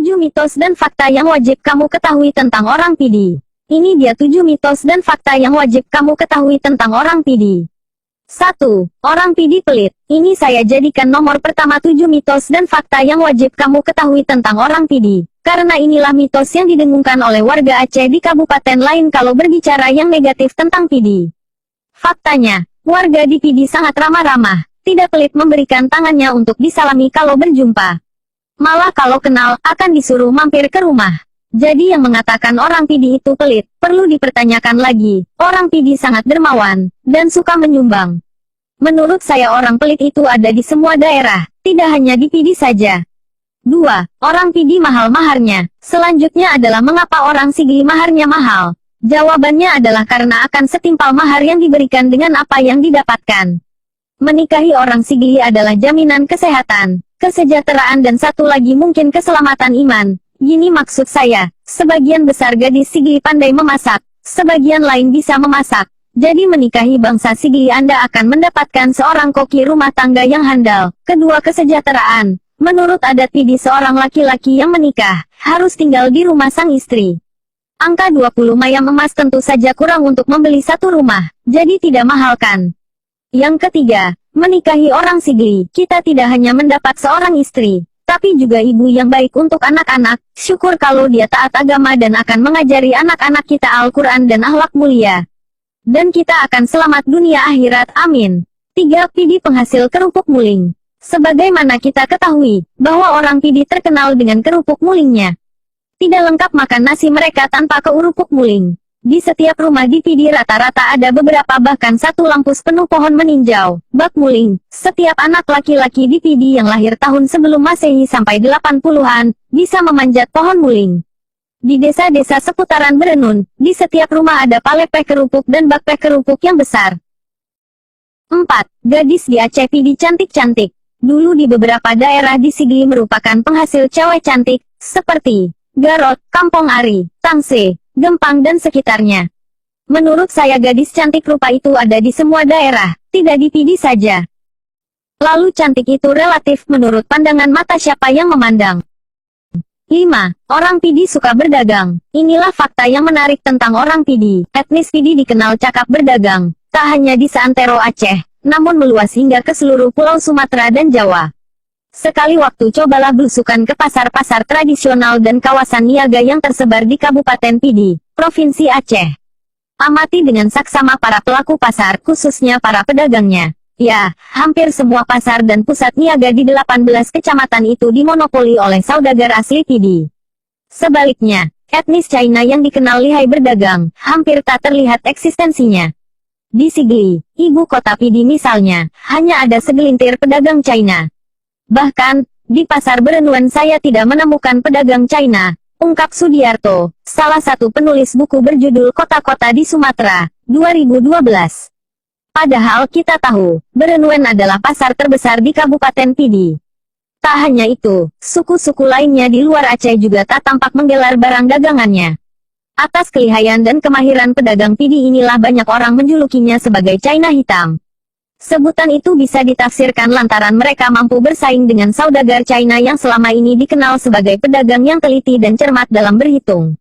7 mitos dan fakta yang wajib kamu ketahui tentang orang PD. Ini dia 7 mitos dan fakta yang wajib kamu ketahui tentang orang PD. 1. Orang PD pelit. Ini saya jadikan nomor pertama 7 mitos dan fakta yang wajib kamu ketahui tentang orang PD. Karena inilah mitos yang didengungkan oleh warga Aceh di kabupaten lain kalau berbicara yang negatif tentang PD. Faktanya, warga di PD sangat ramah-ramah, tidak pelit memberikan tangannya untuk disalami kalau berjumpa. Malah kalau kenal, akan disuruh mampir ke rumah. Jadi yang mengatakan orang PD itu pelit, perlu dipertanyakan lagi. Orang PD sangat dermawan, dan suka menyumbang. Menurut saya orang pelit itu ada di semua daerah, tidak hanya di PD saja. 2. Orang PD mahal maharnya. Selanjutnya adalah mengapa orang Sigli maharnya mahal. Jawabannya adalah karena akan setimpal mahar yang diberikan dengan apa yang didapatkan. Menikahi orang Sigli adalah jaminan kesehatan, kesejahteraan dan satu lagi mungkin keselamatan iman. Gini maksud saya, sebagian besar gadis Sigli pandai memasak, sebagian lain bisa memasak. Jadi menikahi bangsa Sigli Anda akan mendapatkan seorang koki rumah tangga yang handal. Kedua, kesejahteraan. Menurut adat PD seorang laki-laki yang menikah, harus tinggal di rumah sang istri. Angka 20 mayam emas tentu saja kurang untuk membeli satu rumah, jadi tidak mahal kan? Yang ketiga, menikahi orang Sigli, kita tidak hanya mendapat seorang istri, tapi juga ibu yang baik untuk anak-anak. Syukur kalau dia taat agama dan akan mengajari anak-anak kita Al-Quran dan akhlak mulia. Dan kita akan selamat dunia akhirat, amin. 3. PD penghasil kerupuk muling. Sebagaimana kita ketahui, bahwa orang PD terkenal dengan kerupuk mulingnya. Tidak lengkap makan nasi mereka tanpa kerupuk muling. Di setiap rumah di PD rata-rata ada beberapa bahkan satu lampus penuh pohon meninjau, bak muling. Setiap anak laki-laki di PD yang lahir tahun sebelum Masehi sampai 80-an, bisa memanjat pohon muling. Di desa-desa seputaran Berenun, di setiap rumah ada palepeh kerupuk dan bak peh kerupuk yang besar. 4. Gadis di Aceh PD cantik-cantik. Dulu di beberapa daerah di Sigli merupakan penghasil cewek cantik, seperti Garot, Kampung Ari, Tangse, Gempang dan sekitarnya. Menurut saya gadis cantik rupa itu ada di semua daerah, tidak di PD saja. Lalu cantik itu relatif menurut pandangan mata siapa yang memandang. 5. Orang PD suka berdagang. Inilah fakta yang menarik tentang orang PD. Etnis PD dikenal cakap berdagang, tak hanya di seantero Aceh, namun meluas hingga ke seluruh pulau Sumatera dan Jawa. Sekali waktu cobalah belusukan ke pasar-pasar tradisional dan kawasan niaga yang tersebar di Kabupaten PD, Provinsi Aceh. Amati dengan saksama para pelaku pasar, khususnya para pedagangnya. Ya, hampir semua pasar dan pusat niaga di 18 kecamatan itu dimonopoli oleh saudagar asli PD. Sebaliknya, etnis China yang dikenal lihai berdagang, hampir tak terlihat eksistensinya. Di Sigli, ibu kota PD misalnya, hanya ada segelintir pedagang China. Bahkan, di pasar Berenuan saya tidak menemukan pedagang China, ungkap Sudiarto, salah satu penulis buku berjudul Kota-Kota di Sumatera, 2012. Padahal kita tahu, Berenuan adalah pasar terbesar di Kabupaten PD. Tak hanya itu, suku-suku lainnya di luar Aceh juga tak tampak menggelar barang dagangannya. Atas kelihayan dan kemahiran pedagang PD inilah banyak orang menjulukinya sebagai China hitam. Sebutan itu bisa ditafsirkan lantaran mereka mampu bersaing dengan saudagar China yang selama ini dikenal sebagai pedagang yang teliti dan cermat dalam berhitung.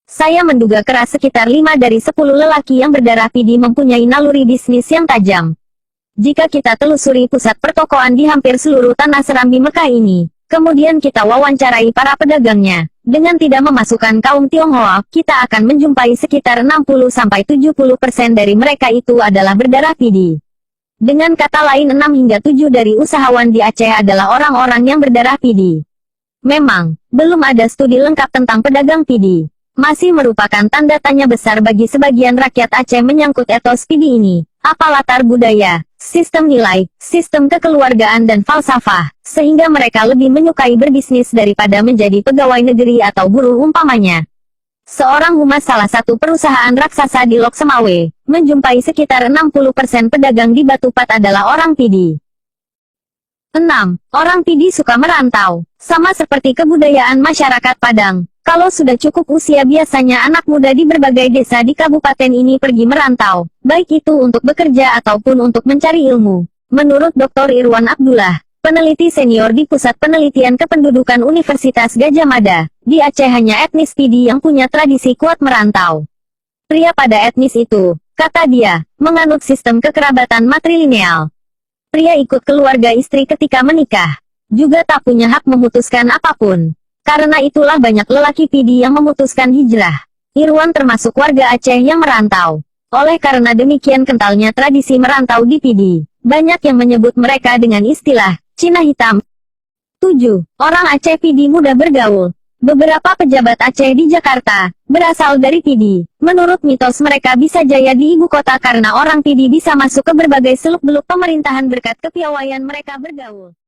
Saya menduga keras sekitar 5 dari 10 lelaki yang berdarah PD mempunyai naluri bisnis yang tajam. Jika kita telusuri pusat pertokoan di hampir seluruh tanah Serambi Mekah ini, kemudian kita wawancarai para pedagangnya, dengan tidak memasukkan kaum Tionghoa, kita akan menjumpai sekitar 60-70% dari mereka itu adalah berdarah PD. Dengan kata lain 6 hingga 7 dari usahawan di Aceh adalah orang-orang yang berdarah PD. Memang, belum ada studi lengkap tentang pedagang PD. Masih merupakan tanda tanya besar bagi sebagian rakyat Aceh menyangkut etos PD ini. Apa latar budaya, sistem nilai, sistem kekeluargaan dan falsafah, sehingga mereka lebih menyukai berbisnis daripada menjadi pegawai negeri atau buruh umpamanya. Seorang humas salah satu perusahaan raksasa di Lok Semawe, menjumpai sekitar 60% pedagang di Batupat adalah orang PD. 6. Orang PD suka merantau. Sama seperti kebudayaan masyarakat Padang, kalau sudah cukup usia biasanya anak muda di berbagai desa di kabupaten ini pergi merantau, baik itu untuk bekerja ataupun untuk mencari ilmu. Menurut Dr. Irwan Abdullah, peneliti senior di Pusat Penelitian Kependudukan Universitas Gadjah Mada. Di Aceh hanya etnis PD yang punya tradisi kuat merantau. Pria pada etnis itu, kata dia, menganut sistem kekerabatan matrilineal. Pria ikut keluarga istri ketika menikah. Juga tak punya hak memutuskan apapun. Karena itulah banyak lelaki PD yang memutuskan hijrah. Irwan termasuk warga Aceh yang merantau. Oleh karena demikian kentalnya tradisi merantau di PD, banyak yang menyebut mereka dengan istilah Cina Hitam. 7. Orang Aceh PD mudah bergaul. Beberapa pejabat Aceh di Jakarta berasal dari PD. Menurut mitos mereka bisa jaya di ibu kota karena orang PD bisa masuk ke berbagai seluk-beluk pemerintahan berkat kepiawaian mereka bergaul.